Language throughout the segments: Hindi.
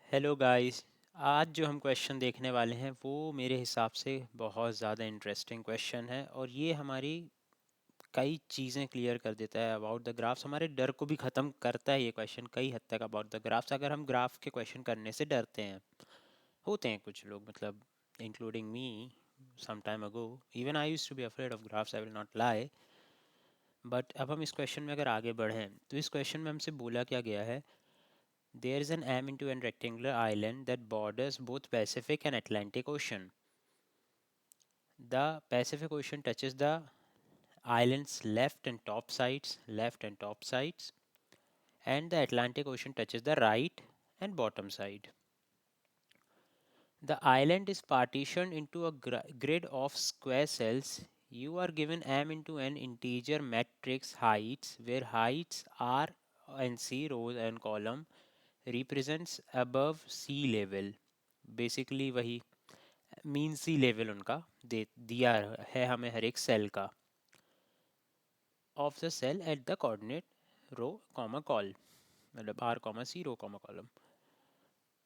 Hello guys. आज जो हम क्वेश्चन देखने वाले हैं वो मेरे हिसाब से बहुत ज़्यादा इंटरेस्टिंग क्वेश्चन है और ये हमारी कई चीज़ें क्लियर कर देता है अबाउट द ग्राफ्स। हमारे डर को भी ख़त्म करता है ये क्वेश्चन कई हद तक अबाउट द ग्राफ्स। अगर हम ग्राफ के क्वेश्चन करने से डरते हैं, होते हैं कुछ लोग, मतलब including me some time ago, even I used to be afraid of graphs, I will not lie. But अब हम इस क्वेश्चन में अगर आगे बढ़ें तो इस क्वेश्चन में हमसे बोला क्या गया है, there is an M into an rectangular island that borders both Pacific and Atlantic Ocean. The Pacific Ocean touches the island's left and top sides, and the Atlantic Ocean touches the right and bottom side. The island is partitioned into a grid of square cells. You are given M into an integer matrix heights, where heights R and C, rows and column, represents above sea level. Basically वही मीन सी लेवल उनका दे दिया है हमें हर एक सेल का, of the cell at the coordinate row comma col, मतलब R comma C row comma column.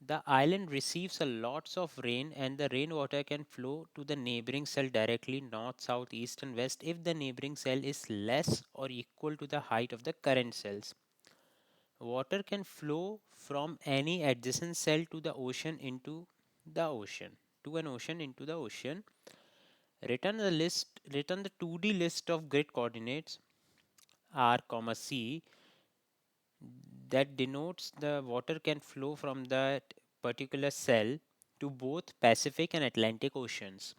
The island receives a lots of rain and the rainwater can flow to the neighboring cell directly north, south, east and west if the neighboring cell is less or equal to the height of the current cells. Water can flow from any adjacent cell to the ocean into the ocean, to an ocean into the ocean. Return the 2D list of grid coordinates R, C that denotes the water can flow from that particular cell to both Pacific and Atlantic Oceans.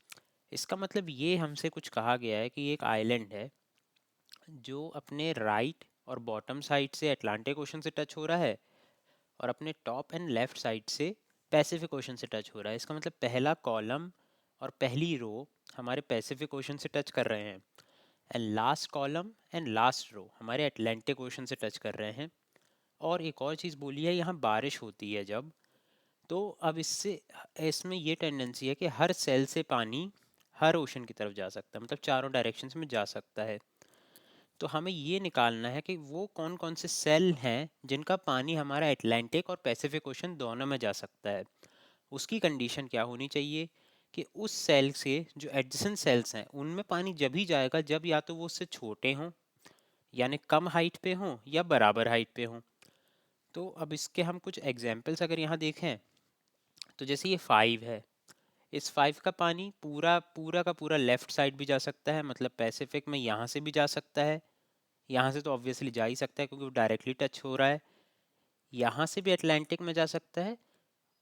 इसका मतलब ये हमसे कुछ कहा गया है कि एक आइलैंड है जो अपने राइट और बॉटम साइड से अटलांटिक ओशन से टच हो रहा है और अपने टॉप एंड लेफ्ट साइड से पैसिफिक ओशन से टच हो रहा है. इसका मतलब पहला कॉलम और पहली रो हमारे पैसिफिक ओशन से टच कर रहे हैं and last column and last row हमारे अटलांटिक ओशन से टच कर रहे हैं. और एक और चीज़ बोली है, यहाँ बारिश होती है जब, तो अब इससे इसमें ये टेंडेंसी है कि हर सेल से पानी हर ओशन की तरफ जा सकता है, मतलब चारों डायरेक्शंस में जा सकता है. तो हमें ये निकालना है कि वो कौन कौन से सेल हैं जिनका पानी हमारा अटलांटिक और पैसिफिक ओशन दोनों में जा सकता है. उसकी कंडीशन क्या होनी चाहिए कि उस सेल से जो एडजेसेंट सेल्स हैं उनमें पानी जब ही जाएगा जब या तो वो उससे छोटे हों, यानी कम हाइट पे हों, या बराबर हाइट पे हों. तो अब इसके हम कुछ एग्जांपल्स अगर यहाँ देखें तो जैसे ये 5 है, इस 5 का पानी पूरा पूरा का पूरा लेफ्ट साइड भी जा सकता है, मतलब पैसिफिक में यहाँ से भी जा सकता है. यहाँ से तो ऑब्वियसली जा ही सकता है क्योंकि वो डायरेक्टली टच हो रहा है. यहाँ से भी अटलांटिक में जा सकता है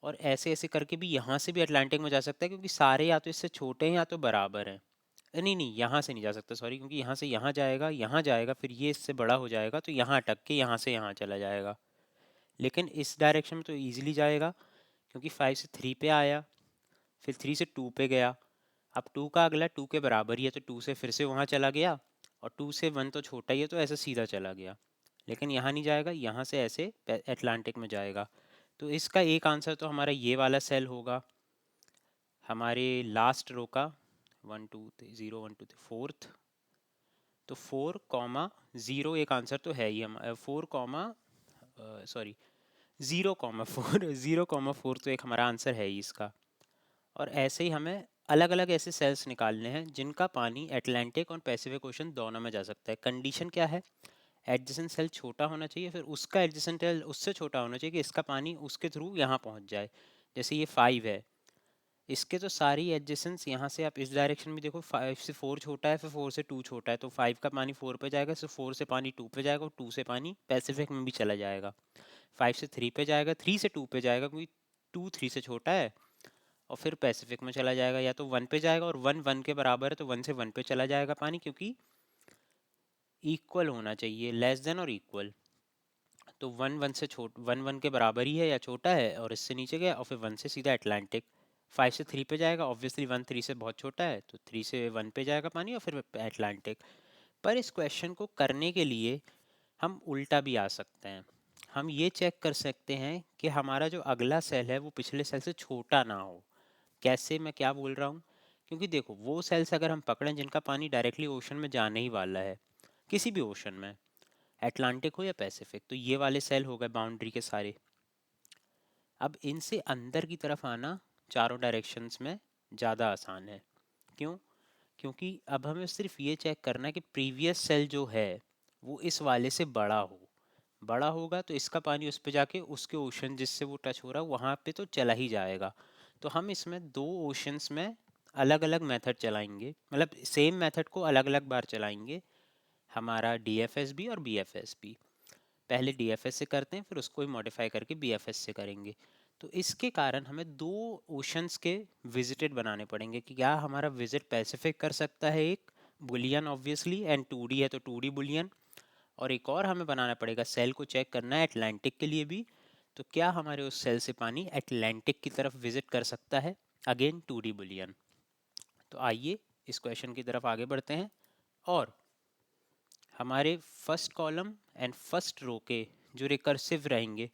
और ऐसे ऐसे करके भी यहाँ से भी अटलांटिक में जा सकता है, क्योंकि सारे या तो इससे छोटे हैं या तो बराबर हैं. नहीं नहीं, यहाँ से नहीं जा सकता, सॉरी, क्योंकि यहाँ से यहाँ जाएगा फिर ये इससे बड़ा हो जाएगा तो यहाँ अटक के यहाँ से यहाँ चला जाएगा. लेकिन इस डायरेक्शन में तो इजीली जाएगा क्योंकि 5 से 3 पे आया, फिर 3 से 2 पे गया. अब 2 का अगला 2 के बराबर ही है तो 2 से फिर से वहाँ चला गया, और 2 से 1 तो छोटा ही है तो ऐसे सीधा चला गया. लेकिन यहाँ नहीं जाएगा, यहाँ से ऐसे अटलांटिक में जाएगा. तो इसका एक आंसर तो हमारा ये वाला सेल होगा हमारे लास्ट रो का, 1 2 0 1 2 फोर्थ. तो 4 कॉमा 0 एक आंसर तो है ही. हम 4 कॉमा सॉरी 0 कॉमा 4 0 कॉमा 4 तो एक हमारा आंसर है ही इसका. और ऐसे ही हमें अलग अलग ऐसे सेल्स निकालने हैं जिनका पानी अटलांटिक और पैसिफिक ओशन दोनों में जा सकता है. कंडीशन क्या है, एडजेसेंट सेल छोटा होना चाहिए, फिर उसका एडजेसेंट सेल उससे छोटा होना चाहिए कि इसका पानी उसके थ्रू यहाँ पहुँच जाए. जैसे ये 5 है, इसके तो सारी एडजेसेंट्स यहाँ से आप इस डायरेक्शन में देखो, 5 से 4 छोटा है, फिर 4 से 2 छोटा है, तो 5 का पानी 4 पे जाएगा, फिर 4 से पानी 2 पे जाएगा और 2 से पानी पैसिफिक में भी चला जाएगा. 5 से 3 पे जाएगा, 3 से 2 पे जाएगा क्योंकि 2 3 से छोटा है, और फिर पैसिफिक में चला जाएगा. या तो 1 पे जाएगा और 1 1 के बराबर है तो 1 से 1 पे चला जाएगा पानी, क्योंकि इक्वल होना चाहिए, लेस देन और इक्वल. तो 1 1 से 1 1 के बराबर ही है या छोटा है और इससे नीचे गया, और फिर 1 से सीधा अटलांटिक. 5 से 3 पे जाएगा, ऑब्वियसली 1 3 से बहुत छोटा है तो 3 से 1 पे जाएगा पानी और फिर अटलांटिक. पर इस क्वेश्चन को करने के लिए हम उल्टा भी आ सकते हैं. हम ये चेक कर सकते हैं कि हमारा जो अगला सेल है वो पिछले सेल से छोटा ना हो. कैसे, मैं क्या बोल रहा हूँ, क्योंकि देखो वो सेल्स अगर हम पकड़ें जिनका पानी डायरेक्टली ओशन में जाने ही वाला है, किसी भी ओशन में, अटलांटिक हो या पैसिफिक, तो ये वाले सेल हो गए बाउंड्री के सारे. अब इनसे अंदर की तरफ आना चारों डायरेक्शंस में ज़्यादा आसान है। क्यों? क्योंकि अब हमें सिर्फ ये चेक करना है कि प्रीवियस सेल जो है वो इस वाले से बड़ा हो। बड़ा होगा तो इसका पानी उस पे जाके उसके ओशन जिससे वो टच हो रहा है वहाँ पे तो चला ही जाएगा। तो हम इसमें दो ओशंस में अलग अलग मेथड चलाएंगे, मतलब सेम मेथड को अलग अलग बार चलाएंगे, हमारा DFS भी और BFS भी। पहले DFS से करते हैं, फिर उसको ही मॉडिफाई करके BFS से करेंगे। तो इसके कारण हमें दो ओशंस के विजिटेड बनाने पड़ेंगे कि क्या हमारा विजिट पैसिफिक कर सकता है, एक बुलियन ऑब्वियसली, एंड 2D है तो 2D बुलियन, और एक और हमें बनाना पड़ेगा, सेल को चेक करना है अटलांटिक के लिए भी, तो क्या हमारे उस सेल से पानी अटलांटिक की तरफ विजिट कर सकता है, अगेन 2D बुलियन। तो आइए इस क्वेश्चन की तरफ आगे बढ़ते हैं, और हमारे first column and first row के जो रिकर्सिव रहेंगे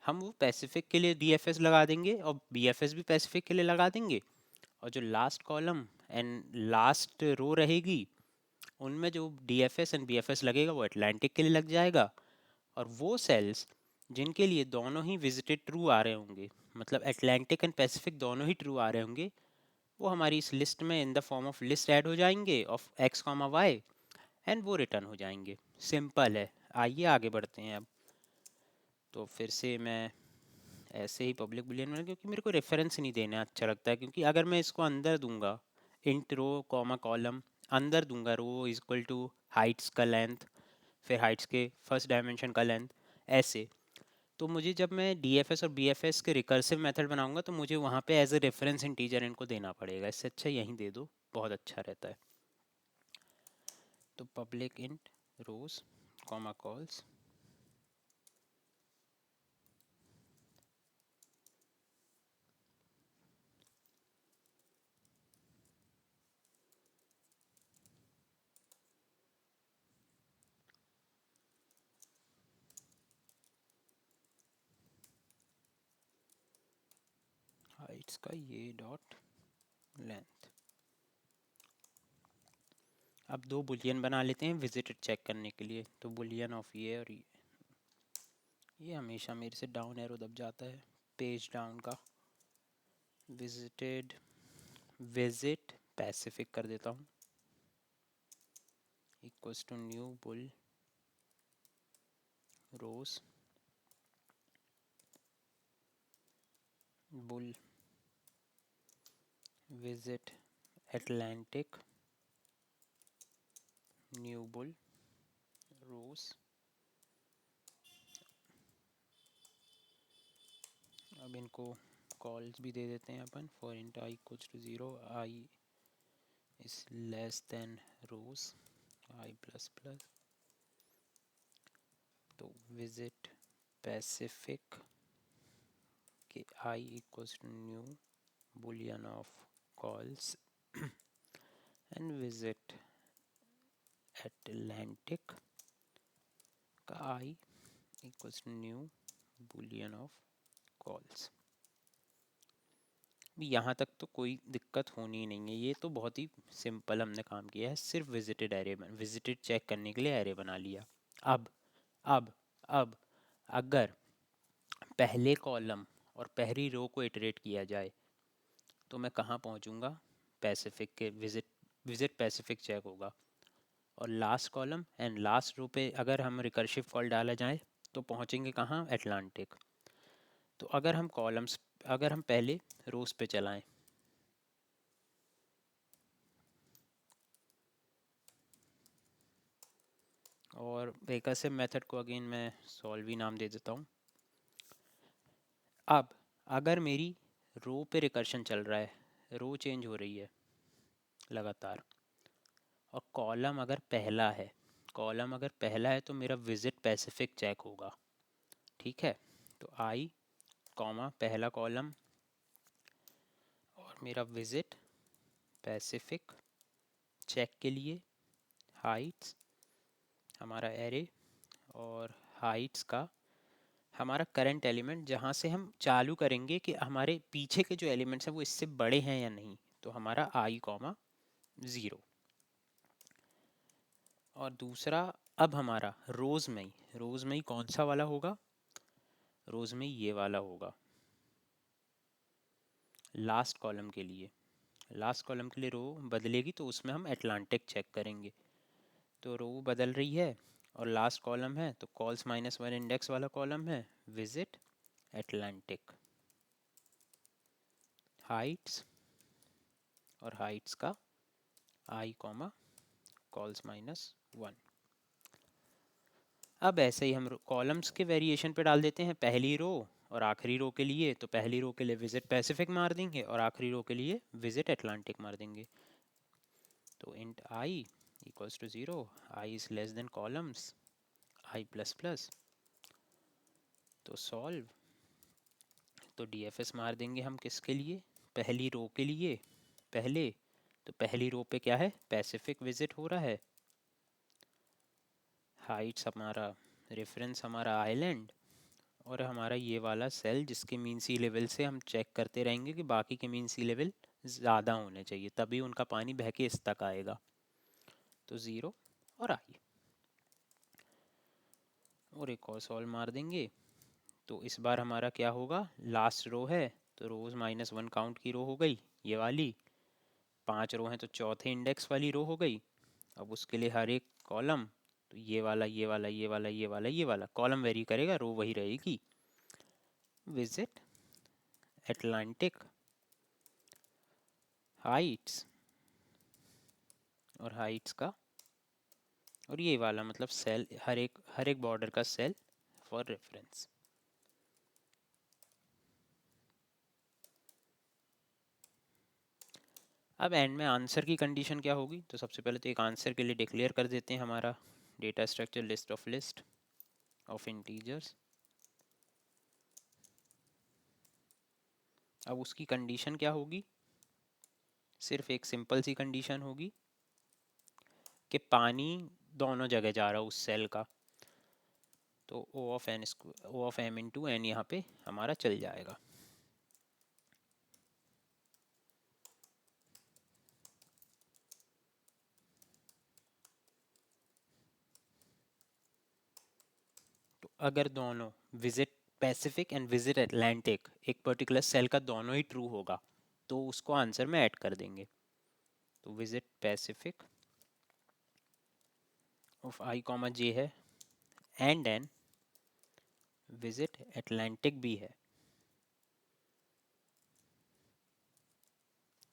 हम वो पैसिफिक के लिए DFS लगा देंगे और BFS भी पैसिफिक के लिए लगा देंगे, और जो last column and last row रहेगी उनमें जो DFS एंड BFS लगेगा वो अटलांटिक के लिए लग जाएगा। और वो सेल्स जिनके लिए दोनों ही विजिटेड ट्रू आ रहे होंगे, मतलब अटलांटिक एंड पैसिफिक दोनों ही ट्रू आ रहे होंगे, वो हमारी इस लिस्ट में in the form of list add हो जाएंगे ऑफ x, y, एंड वो रिटर्न हो जाएंगे। सिंपल है। आइए आगे बढ़ते हैं अब। तो फिर से मैं ऐसे ही पब्लिक बुलियन में, क्योंकि मेरे को रेफरेंस नहीं देना अच्छा लगता है, क्योंकि अगर मैं इसको अंदर दूंगा इंट रो कॉमा कॉलम, अंदर दूंगा रो इज इक्वल टू हाइट्स का लेंथ, फिर हाइट्स के फर्स्ट डायमेंशन का लेंथ, ऐसे, तो मुझे जब मैं DFS और BFS के रिकर्सिव मेथड बनाऊंगा तो मुझे वहाँ पे एज ए रेफरेंस इंटीजर इनको देना पड़ेगा। इससे अच्छा यहीं दे दो, बहुत अच्छा रहता है। तो पब्लिक इंट रोज कॉमा कॉल्स, हाइट्स का ये डॉट लेंथ। अब दो बुलियन बना लेते हैं विजिटेड चेक करने के लिए। तो बुलियन ऑफ ये और ये हमेशा मेरे से डाउन एरो दब जाता है, पेज डाउन का। विजिटेड विजिट पैसिफिक कर देता हूँ, equals to new bool rows bool visit Atlantic new bool rows. अब इनको कॉल्स भी दे देते हैं अपन, for int I equals to 0, I is less than rows i plus plus. तो विजिट पैसिफिक के i equals to new boolean of cols and visit Atlantic का i equals to new boolean of cols. यहाँ तक तो कोई दिक्कत होनी ही नहीं है, ये तो बहुत ही सिंपल हमने काम किया है, सिर्फ विजिटेड एरे विजिटेड चेक करने के लिए एरे बना लिया। अब अब अब अगर पहले कॉलम और पहली रो को इटरेट किया जाए तो मैं कहाँ पहुँचूँगा, पैसिफिक के विजिट विजिट पैसिफिक चेक होगा, और last column and last row पे अगर हम रिकर्सिव कॉल डाला जाए तो पहुँचेंगे कहाँ, अटलांटिक। तो अगर हम कॉलम्स, अगर हम पहले रोज पे चलाएं, और रिकर्सिव मेथड को अगेन मैं सॉल्व ही नाम दे देता हूँ। अब अगर मेरी रो पे रिकर्शन चल रहा है, रो चेंज हो रही है लगातार, और कॉलम अगर पहला है, कॉलम अगर पहला है तो मेरा विजिट पैसिफिक चेक होगा, ठीक है। तो आई कॉमा पहला कॉलम और मेरा विजिट पैसिफिक चेक के लिए हाइट्स हमारा एरे, और हाइट्स का हमारा करंट एलिमेंट जहाँ से हम चालू करेंगे कि हमारे पीछे के जो एलिमेंट्स हैं वो इससे बड़े हैं या नहीं, तो हमारा आई कॉमा 0। और दूसरा, अब हमारा रोज में ही कौन सा वाला होगा, रोज में ये वाला होगा, लास्ट कॉलम के लिए, लास्ट कॉलम के लिए रो बदलेगी तो उसमें हम एटलांटिक चेक करेंगे। तो रो बदल रही है और लास्ट कॉलम है तो कॉल्स -1 इंडेक्स वाला कॉलम है, विजिट एटलांटिक। हाइट्स, और हाइट्स का आई कॉमा कॉल्स -1। अब ऐसे ही हम कॉलम्स के वेरिएशन पे डाल देते हैं, पहली रो और आखिरी रो के लिए। तो पहली रो के लिए विजिट पैसिफिक मार देंगे और आखिरी रो के लिए विजिट एटलांटिक मार देंगे। तो int I equals to 0, I is less than columns I plus plus. तो सॉल्व, तो डीएफएस मार देंगे हम किसके लिए, पहली रो के लिए पहले। तो पहली रो पे क्या है, पैसिफिक विजिट हो रहा है। हाइट्स हमारा रेफरेंस, हमारा आइलैंड, और हमारा ये वाला सेल जिसके मीन सी लेवल से हम चेक करते रहेंगे कि बाकी के मीन सी लेवल ज़्यादा होने चाहिए, तभी उनका पानी बह के इस तक आएगा। तो 0 और आई, और एक और सॉल्व मार देंगे। तो इस बार हमारा क्या होगा, लास्ट रो है तो रोज -1 काउंट की रो हो गई ये वाली, 5 रो हैं तो चौथे इंडेक्स वाली रो हो गई। अब उसके लिए हर एक कॉलम, तो ये वाला ये वाला ये वाला ये वाला ये वाला कॉलम वेरी करेगा, रो वही रहेगी, विजिट एटलांटिक हाइट्स, और हाइट्स का, और ये वाला मतलब सेल, हर एक बॉर्डर का सेल फॉर रेफरेंस। अब एंड में आंसर की कंडीशन क्या होगी, तो सबसे पहले तो एक आंसर के लिए डिक्लेयर कर देते हैं हमारा data structure list of integers. अब उसकी कंडीशन क्या होगी, सिर्फ एक सिंपल सी कंडीशन होगी कि पानी दोनों जगह जा रहा है उस सेल का। तो ओ ऑफ एम इंटू एन यहाँ पे हमारा चल जाएगा। तो अगर दोनों visit Pacific and visit Atlantic एक पर्टिकुलर सेल का दोनों ही ट्रू होगा तो उसको आंसर में ऐड कर देंगे। तो visit Pacific of i comma j है, एंड एन विजिट एटलांटिक भी है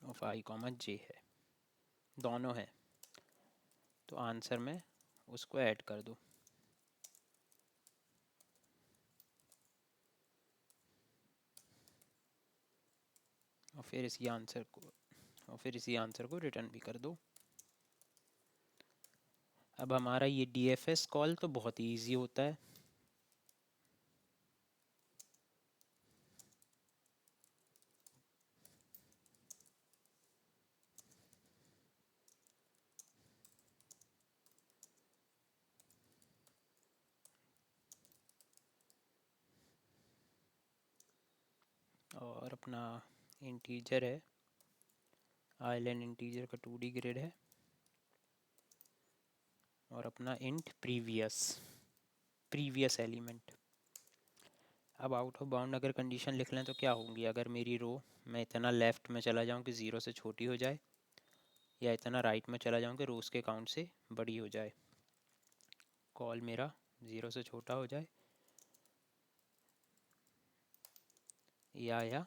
ऑफ आई कॉमा जे है, दोनों है। तो आंसर में उसको ऐड कर दो। और फिर इसी आंसर को रिटर्न भी कर दो। अब हमारा ये डीएफएस कॉल तो बहुत ही ईजी होता है। और अपना इंटीजर है, आइलैंड इंटीजर का 2D ग्रिड है, और अपना इंट प्रीवियस एलिमेंट। अब आउट ऑफ बाउंड अगर कंडीशन लिख लें तो क्या होंगी, अगर मेरी रो मैं इतना लेफ़्ट में चला जाऊँ कि 0 से छोटी हो जाए, या इतना राइट में चला जाऊँ कि रोज़ के काउंट से बड़ी हो जाए, कॉल मेरा 0 से छोटा हो जाए, या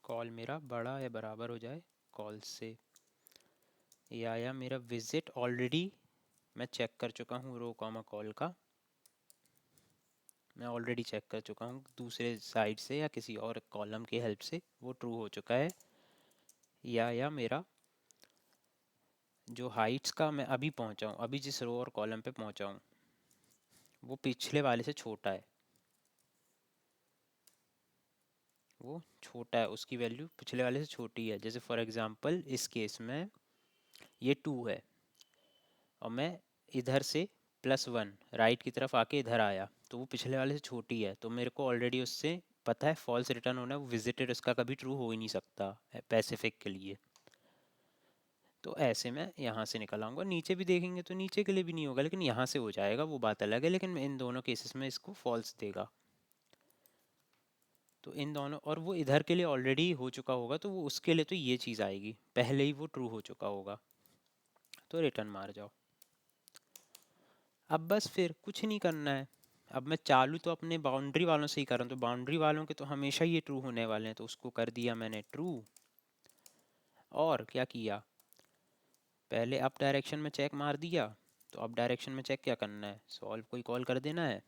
कॉल मेरा बड़ा या बराबर हो जाए कॉल से, या मेरा विजिट ऑलरेडी मैं चेक कर चुका हूँ रो कॉमा कॉल का, मैं ऑलरेडी चेक कर चुका हूँ दूसरे साइड से या किसी और कॉलम की हेल्प से, वो ट्रू हो चुका है, या मेरा जो हाइट्स का मैं अभी पहुँचा हूँ, अभी जिस रो और कॉलम पे पहुँचा हूँ वो पिछले वाले से छोटा है, वो छोटा है, उसकी वैल्यू पिछले वाले से छोटी है। जैसे फॉर एग्जांपल इस केस में ये 2 है और मैं इधर से +1 राइट की तरफ आके इधर आया, तो वो पिछले वाले से छोटी है, तो मेरे को ऑलरेडी उससे पता है फॉल्स रिटर्न होना है, वो विजिटेड उसका कभी ट्रू हो ही नहीं सकता पैसिफिक के लिए। तो ऐसे में यहाँ से निकल आऊँगा, नीचे भी देखेंगे तो नीचे के लिए भी नहीं होगा, लेकिन यहाँ से हो जाएगा, वो बात अलग है, लेकिन इन दोनों केसेस में इसको फॉल्स देगा। तो इन दोनों, और वो इधर के लिए ऑलरेडी हो चुका होगा तो वो उसके लिए तो ये चीज़ आएगी, पहले ही वो ट्रू हो चुका होगा, तो रिटर्न मार जाओ। अब बस फिर कुछ नहीं करना है। अब मैं चालू तो अपने बाउंड्री वालों से ही कर रहा हूँ, तो बाउंड्री वालों के तो हमेशा ये ट्रू होने वाले हैं, तो उसको कर दिया मैंने ट्रू। और क्या किया, पहले अप डायरेक्शन में चेक मार दिया। तो अप डायरेक्शन में चेक क्या करना है, सॉल्व कोई कॉल कर देना है।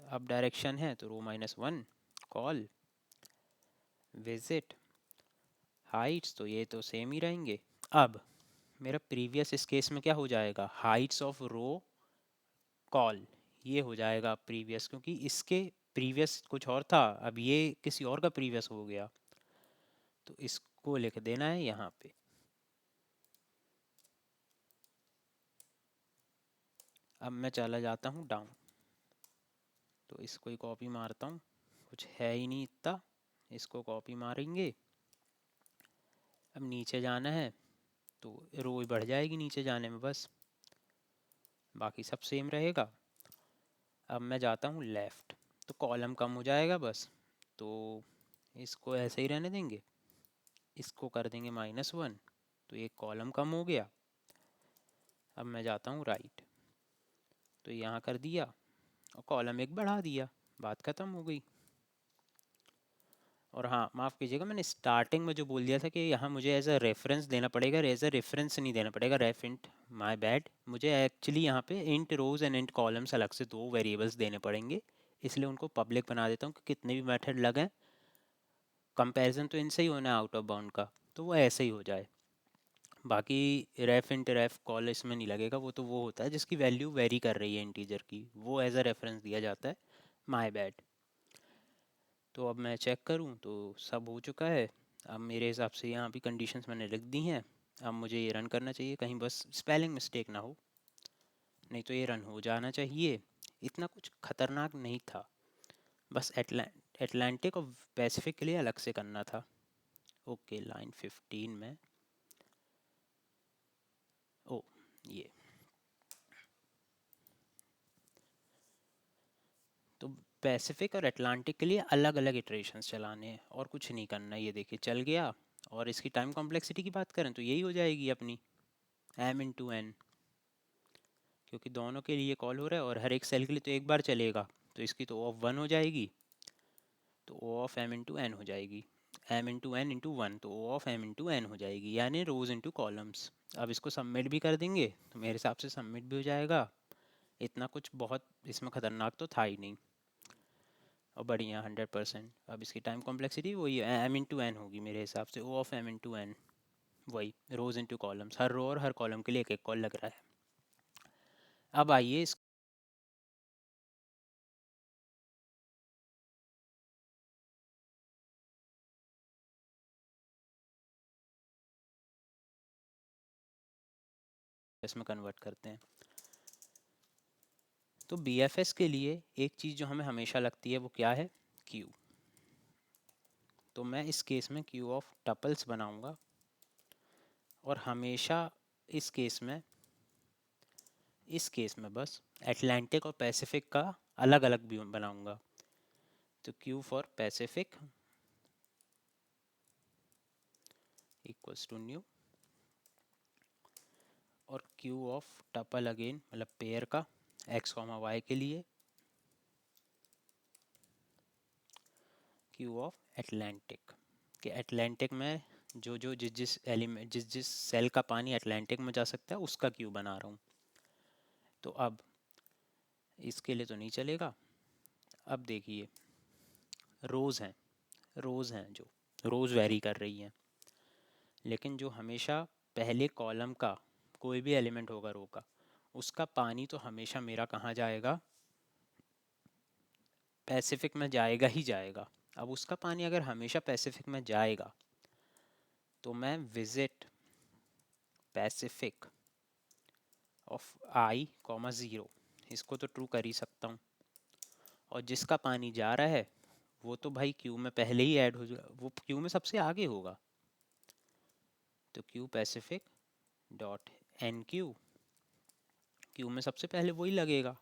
अप डायरेक्शन है तो रो-1 कॉल, विजिट हाइट्स, तो ये तो सेम ही रहेंगे। अब मेरा प्रीवियस इस केस में क्या हो जाएगा, हाइट्स ऑफ रो कॉल, ये हो जाएगा प्रीवियस, क्योंकि इसके प्रीवियस कुछ और था, अब ये किसी और का प्रीवियस हो गया, तो इसको लिख देना है यहाँ पे। अब मैं चला जाता हूँ डाउन, तो इसको ही कॉपी मारता हूँ, कुछ है ही नहीं इतना, इसको कॉपी मारेंगे। अब नीचे जाना है तो रो बढ़ जाएगी नीचे जाने में, बस बाकी सब सेम रहेगा। अब मैं जाता हूँ लेफ़्ट, तो कॉलम कम हो जाएगा बस, तो इसको ऐसे ही रहने देंगे, इसको कर देंगे -1, तो एक कॉलम कम हो गया। अब मैं जाता हूँ राइट, तो यहाँ कर दिया और कॉलम एक बढ़ा दिया, बात ख़त्म हो गई। और हाँ, माफ़ कीजिएगा, मैंने स्टार्टिंग में जो बोल दिया था कि यहाँ मुझे एज अ रेफरेंस देना पड़ेगा, एज अ रेफरेंस नहीं देना पड़ेगा, रेफ इंट, माय बैड। मुझे एक्चुअली यहाँ पे int rows and int columns अलग से दो वेरिएबल्स देने पड़ेंगे, इसलिए उनको पब्लिक बना देता हूँ कि कितने भी मेथड लगें, कंपैरिजन तो इनसे ही होना है आउट ऑफ बाउंड का, तो वो ऐसे ही हो जाए। बाकी रेफ इंट रेफ कॉल इसमें नहीं लगेगा, वो तो वो होता है जिसकी वैल्यू वेरी कर रही है इंटीजर की, वो एज अ रेफरेंस दिया जाता है, माय बैड। तो अब मैं चेक करूं तो सब हो चुका है। अब मेरे हिसाब से यहाँ भी कंडीशंस मैंने लिख दी हैं, अब मुझे ये रन करना चाहिए, कहीं बस स्पेलिंग मिस्टेक ना हो, नहीं तो ये रन हो जाना चाहिए। इतना कुछ खतरनाक नहीं था, बस एटलांटिक और पैसिफिक के लिए अलग से करना था। ओके, लाइन 15 में, ओ ये, तो पैसिफिक और अटलांटिक के लिए अलग अलग इटरेशंस चलाने हैं और कुछ नहीं करना, ये देखिए चल गया। और इसकी टाइम कॉम्प्लेक्सिटी की बात करें तो यही हो जाएगी अपनी m/n, क्योंकि दोनों के लिए कॉल हो रहा है और हर एक सेल के लिए तो एक बार चलेगा, तो इसकी तो O(1) हो जाएगी, तो O(m)(n) हो जाएगी, m(n)(1), तो O(m)(n) हो जाएगी, यानी रोज इनटू कॉलम्स। अब इसको सबमिट भी कर देंगे तो मेरे हिसाब से सबमिट भी हो जाएगा, इतना कुछ बहुत इसमें ख़तरनाक तो था ही नहीं, और बढ़िया 100%। अब इसकी टाइम कॉम्प्लेक्सिटी वही m(n) होगी मेरे हिसाब से, O(m)(n), वही रोज इनटू कॉलम्स, हर रो और हर कॉलम के लिए एक एक कॉल लग रहा है। अब आइए इस इसमें कन्वर्ट करते हैं। तो BFS के लिए एक चीज़ जो हमें हमेशा लगती है वो क्या है, क्यू। तो मैं इस केस में क्यू ऑफ टपल्स बनाऊंगा, और हमेशा इस केस में बस अटलांटिक और पैसिफिक का अलग अलग भी बनाऊंगा। तो queue for Pacific equals to new, और क्यू ऑफ टपल अगेन मतलब पेयर का x, y के लिए क्यू ऑफ अटलांटिक, कि अटलांटिक में जो जो जिस जिस एलिमेंट जिस जिस सेल का पानी अटलांटिक में जा सकता है उसका क्यू बना रहा हूँ। तो अब इसके लिए तो नहीं चलेगा। अब देखिए, रोज़ हैं जो रोज़ वेरी कर रही हैं, लेकिन जो हमेशा पहले कॉलम का कोई भी एलिमेंट होगा रो का, उसका पानी तो हमेशा मेरा कहाँ जाएगा, पैसिफिक में जाएगा ही जाएगा। अब उसका पानी अगर हमेशा पैसिफिक में जाएगा तो मैं विजिट पैसिफिक ऑफ i, 0 इसको तो ट्रू कर ही सकता हूँ, और जिसका पानी जा रहा है वो तो भाई क्यू में पहले ही ऐड हो जाएगा, वो क्यू में सबसे आगे होगा, तो queue Pacific dot enqueue में सबसे पहले वही लगेगा,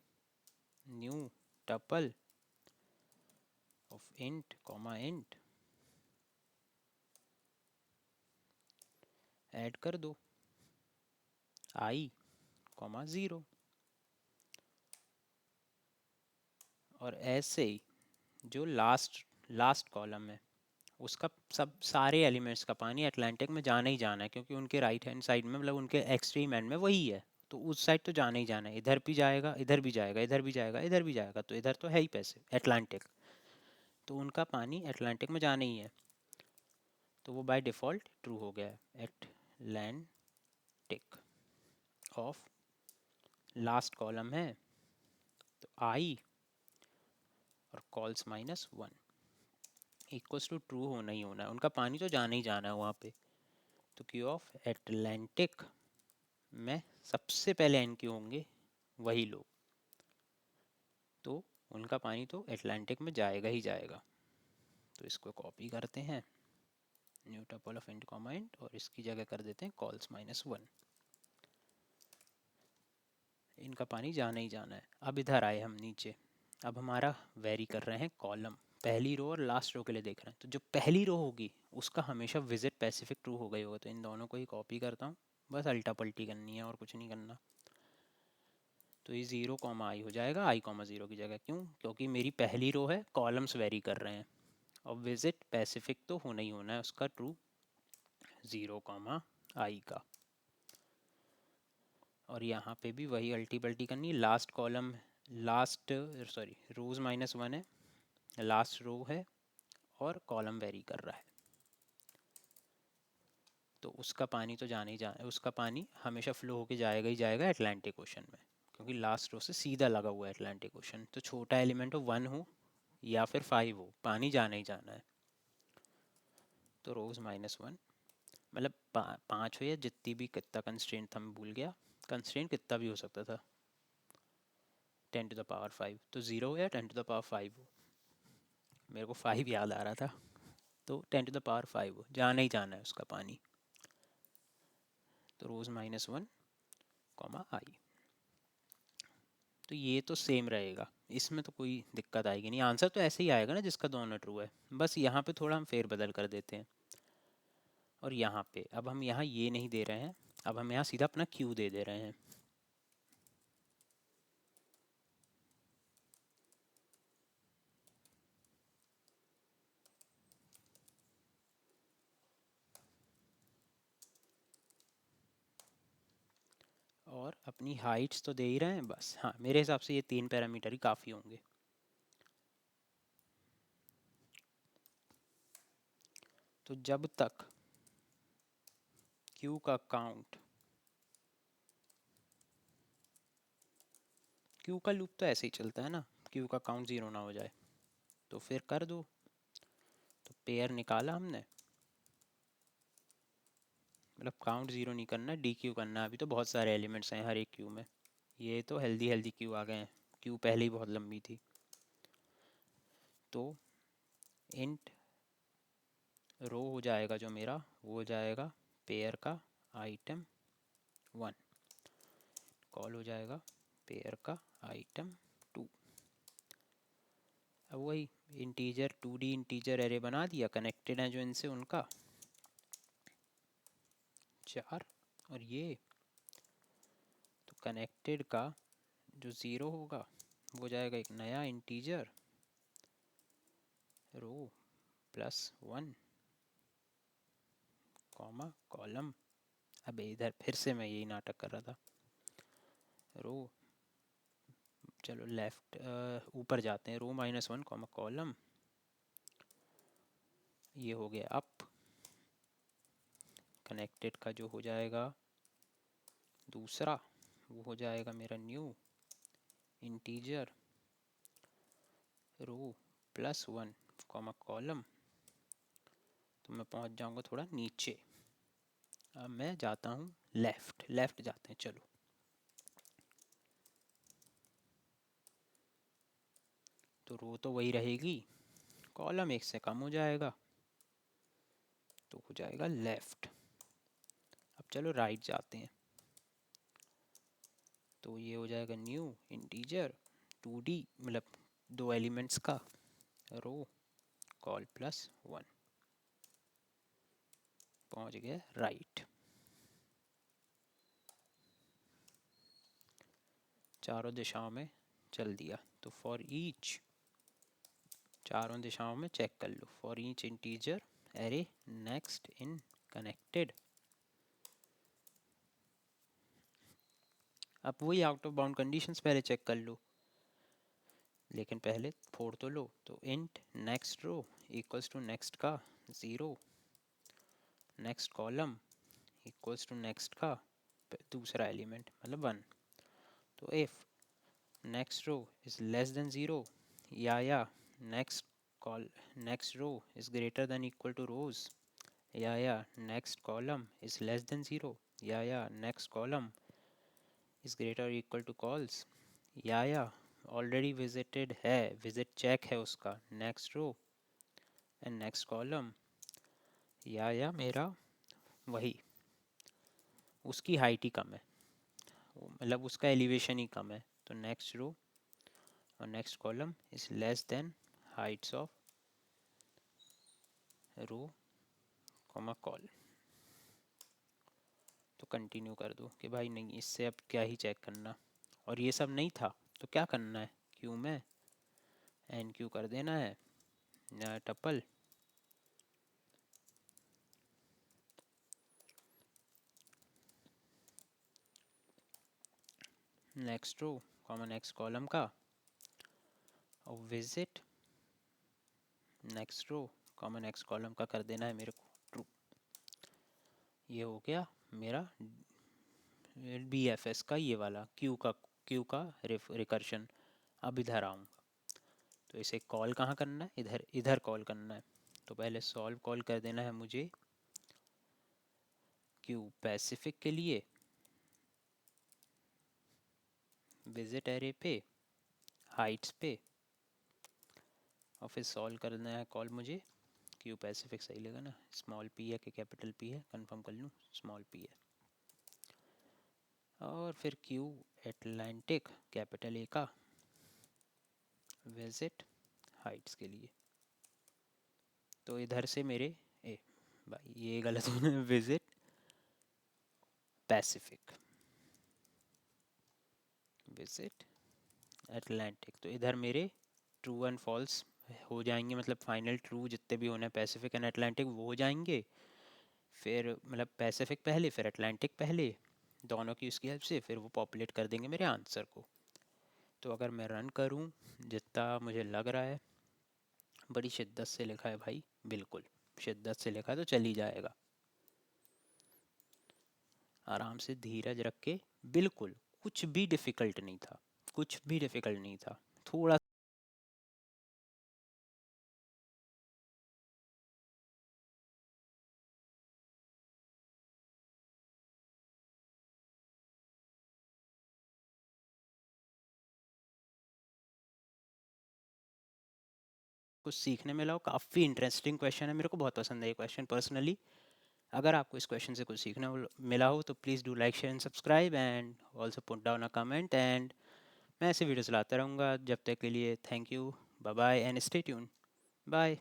new tuple of int comma int add कर दो आई कॉमा 0, और ऐसे ही जो लास्ट लास्ट कॉलम है उसका सब सारे एलिमेंट्स का पानी अटलांटिक में जाना ही जाना है, क्योंकि उनके राइट हैंड साइड में मतलब उनके एक्सट्रीम एंड में वही है, तो उस साइड तो जाना ही जाना है, इधर भी जाएगा इधर भी जाएगा इधर भी जाएगा इधर भी जाएगा, तो इधर तो है ही पैसे अटलांटिक, तो उनका पानी अटलांटिक में जाना ही है, तो वो बाय डिफ़ॉल्ट ट्रू हो गया है। एटलांटिक ऑफ लास्ट कॉलम है तो आई और कॉल्स -1 इक्वल्स टू ट्रू होना ही होना है, उनका पानी तो जाना ही जाना है वहाँ पे। तो क्यू ऑफ एटलांटिक में सबसे पहले एन क्यू होंगे वही लोग, तो उनका पानी तो एटलांटिक में जाएगा ही जाएगा। तो इसको कॉपी करते हैं new tuple of int comma int और इसकी जगह कर देते हैं कॉल्स -1, इनका पानी जाना ही जाना है। अब इधर आए हम नीचे, अब हमारा वेरी कर रहे हैं कॉलम, पहली रो और लास्ट रो के लिए देख रहे हैं, तो जो पहली रो होगी उसका हमेशा विजिट पैसिफिक ट्रू हो गई होगा, तो इन दोनों को ही कॉपी करता हूँ, बस अल्टा पल्टी करनी है और कुछ नहीं करना। तो ये 0 कॉमा आई हो जाएगा आई कॉमा 0 की जगह, क्यों? क्योंकि मेरी पहली रो है, कॉलम्स वेरी कर रहे हैं और विजिट पैसिफिक तो होना ही होना है उसका ट्रू 0 कॉमा आई का। और यहाँ पे भी वही अल्टी पल्टी करनी है, लास्ट कॉलम लास्ट सॉरी रोज -1 है, लास्ट रो है और कॉलम वेरी कर रहा है, तो उसका पानी तो जाना ही जाना, उसका पानी हमेशा फ्लो होके जाएगा ही जाएगा अटलांटिक ओशन में, क्योंकि लास्ट रो से सीधा लगा हुआ है अटलांटिक ओशन, तो छोटा एलिमेंट हो 1 हो या फिर 5 हो, पानी जाना ही जाना है। तो रोज -1 मतलब 5 हो या जितनी भी, कितना कंस्ट्रेंट था मैं भूल गया, कंस्ट्रेंट कितना भी हो सकता था, 10⁵ तो 0 हो या 10⁵ हो, मेरे को 5 याद आ रहा था, तो 10⁵ हो, जाना ही जाना है उसका पानी। तो रोज -1 कॉमा आई, तो ये तो सेम रहेगा, इसमें तो कोई दिक्कत आएगी नहीं, आंसर तो ऐसे ही आएगा ना जिसका दोनों ट्रू है, बस यहाँ पे थोड़ा हम फेरबदल कर देते हैं। और यहाँ पे अब हम यहाँ ये नहीं दे रहे हैं, अब हम यहाँ सीधा अपना क्यू दे दे रहे हैं। और अपनी हाइट्स तो दे ही रहे हैं बस, हाँ मेरे हिसाब से ये 3 पैरामीटर ही काफ़ी होंगे। तो जब तक क्यू का काउंट, क्यू का लूप तो ऐसे ही चलता है ना, क्यू का काउंट 0 ना हो जाए तो फिर कर दो। तो पेयर निकाला हमने, मतलब काउंट 0 नहीं करना, डी क्यू करना है, अभी तो बहुत सारे एलिमेंट्स हैं हर एक क्यू में, ये तो हेल्दी हेल्दी क्यू आ गए हैं, क्यू पहले ही बहुत लंबी थी। तो इंट रो हो जाएगा जो मेरा, वो हो जाएगा पेयर का आइटम 1, कॉल हो जाएगा पेयर का आइटम 2। अब वही इंटीजर 2D इंटीजर एरे बना दिया, कनेक्टेड है जो इनसे उनका 4, और ये तो कनेक्टेड का जो 0 होगा वो जाएगा एक नया इंटीजर रो +1 कॉमा कॉलम, अब इधर फिर से मैं यही नाटक कर रहा था, रो चलो लेफ्ट ऊपर जाते हैं, रो -1 कॉमा कॉलम, ये हो गया अप, कनेक्टेड का जो हो जाएगा दूसरा वो हो जाएगा मेरा न्यू इंटीजर रो +1 कॉमा कॉलम, तो मैं पहुंच जाऊंगा थोड़ा नीचे। अब मैं जाता हूँ लेफ्ट, लेफ्ट जाते हैं चलो, तो रो तो वही रहेगी, कॉलम एक से कम हो जाएगा तो हो जाएगा लेफ्ट। अब चलो राइट जाते हैं, तो ये हो जाएगा न्यू इंटीजर 2D मतलब 2 एलिमेंट्स का रो कॉल प्लस 1, पहुंच गए राइट। चारों दिशाओं में चल दिया। तो फॉर ईच, चारों दिशाओं में चेक कर लो, for each integer array next in connected. अब वही आउट ऑफ बाउंड कंडीशंस पहले चेक कर लो, लेकिन पहले फोड़ तो लो। तो int next row equals to next का 0, next column equals to next का दूसरा एलिमेंट मतलब 1। तो if next row is less than 0, या next col next row is greater than equal to rows, या next column is less than 0, या next column is greater equal to cols, या ऑलरेडी विजिटेड है, विजिट चेक है उसका next row and next column, या मेरा वही उसकी हाइट ही कम है, मतलब उसका एलिवेशन ही कम है। तो नेक्स्ट रो और next column is less than heights of row comma col. तो कंटिन्यू कर दो कि भाई नहीं, इससे अब क्या ही चेक करना, और ये सब नहीं था तो क्या करना है, क्यू में एन क्यू कर देना है tuple next row comma next column का, और visit next row comma next column का कर देना है मेरे को ट्रू। ये हो गया मेरा बी एफ एस का ये वाला क्यू का रिकर्शन। अब इधर आऊँगा तो इसे कॉल कहाँ करना है, इधर इधर कॉल करना है। तो पहले सॉल्व कॉल कर देना है मुझे क्यू पैसिफिक के लिए विजिट एरे पे हाइट्स पे, और फिर सॉल्व करना है कॉल मुझे क्यू पैसिफिक, सही लगा ना, स्मॉल पी है कि कैपिटल पी है, कंफर्म कर लूँ, स्मॉल पी है। और फिर क्यू एटलांटिक कैपिटल ए का विजिट हाइट्स के लिए। तो इधर से मेरे ए भाई ये गलत होना, विजिट पैसिफिक, विजिट एटलांटिक। तो इधर मेरे ट्रू एंड फॉल्स हो जाएंगे, मतलब फाइनल ट्रू जितने भी होने पैसिफिक एंड अटलांटिक वो हो जाएंगे। फिर मतलब पैसिफिक पहले फिर अटलांटिक पहले, दोनों की उसकी हेल्प से फिर वो पॉपुलेट कर देंगे मेरे आंसर को। तो अगर मैं रन करूं, जितना मुझे लग रहा है बड़ी शिद्दत से लिखा है भाई, बिल्कुल शिद्दत से लिखा है तो चल ही जाएगा। आराम से धीरज रख के, बिल्कुल कुछ भी डिफ़िकल्ट नहीं था, कुछ भी डिफ़िकल्ट नहीं था, थोड़ा कुछ सीखने मिला हो। काफ़ी इंटरेस्टिंग क्वेश्चन है, मेरे को बहुत पसंद है ये क्वेश्चन पर्सनली। अगर आपको इस क्वेश्चन से कुछ सीखने मिला हो तो please do like share and subscribe and also put down a comment, and मैं ऐसे वीडियोस लाता रहूँगा। जब तक के लिए thank you, bye bye and stay tune, bye.